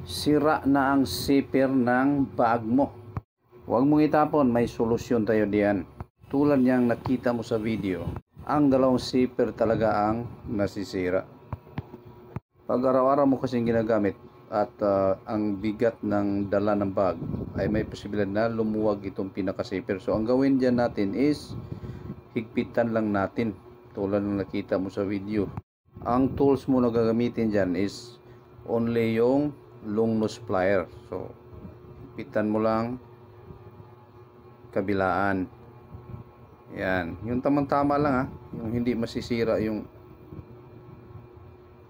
Sira na ang zipper ng bag mo. Huwag mong itapon, may solusyon tayo diyan. Tulad niyang nakita mo sa video, ang dalawang zipper talaga ang nasisira. Pag araw-araw mo kasing ginagamit at ang bigat ng dala ng bag ay may posibilidad na lumuwag itong pinaka-zipper. So ang gawin dyan natin is higpitan lang natin tulad ng nakita mo sa video. Ang tools mo na gagamitin dyan is only yung long nose plier. So higpitan mo lang kabilaan. Yan, yung tamang-tama lang ha, yung hindi masisira yung.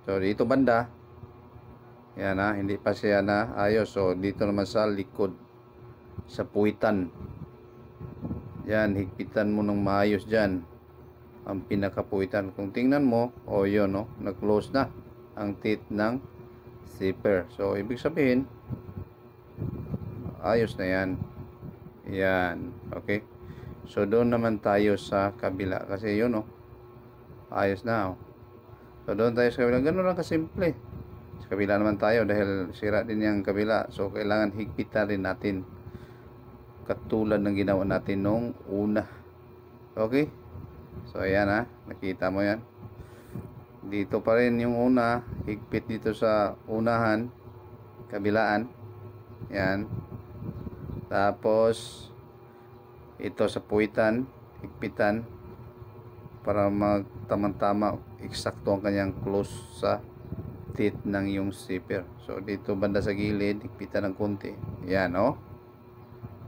So dito banda, yan ha, hindi pa siya na ayos. So dito naman sa likod, sa puwitan, yan, higpitan mo ng maayos dyan ang pinakapuwitan. Kung tingnan mo, o yun no, na-close na ang teeth ng zipper. So ibig sabihin ayos na yan. Yan, okay. So doon naman tayo sa kabila kasi yun oh, ayos na oh. So doon tayo sa kabila, ganoon lang kasimple. Sa kabila naman tayo dahil sira din yung kabila. So kailangan higpitan rin natin katulad ng ginawa natin nung una. Okay? So ayan ha, nakita mo yan. Dito pa rin yung una, higpit dito sa unahan, kabilaan. Yan. Tapos ito sa puwitan, higpitan para magtamang-tama, eksakto ang kanyang close sa teeth ng yung zipper. So dito banda sa gilid, higpitan ng konti. Yan oh.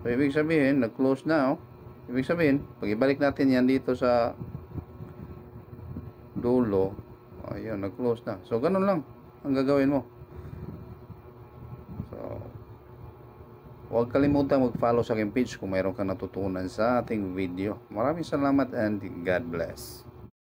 So ibig sabihin, nag-close na oh. Ibig sabihin, pag ibalik natin yan dito sa dulo, ayun, nag-close na. So ganun lang ang gagawin mo. Huwag kalimutan mag-follow sa aking page kung mayroon kang natutunan sa ating video. Maraming salamat and God bless.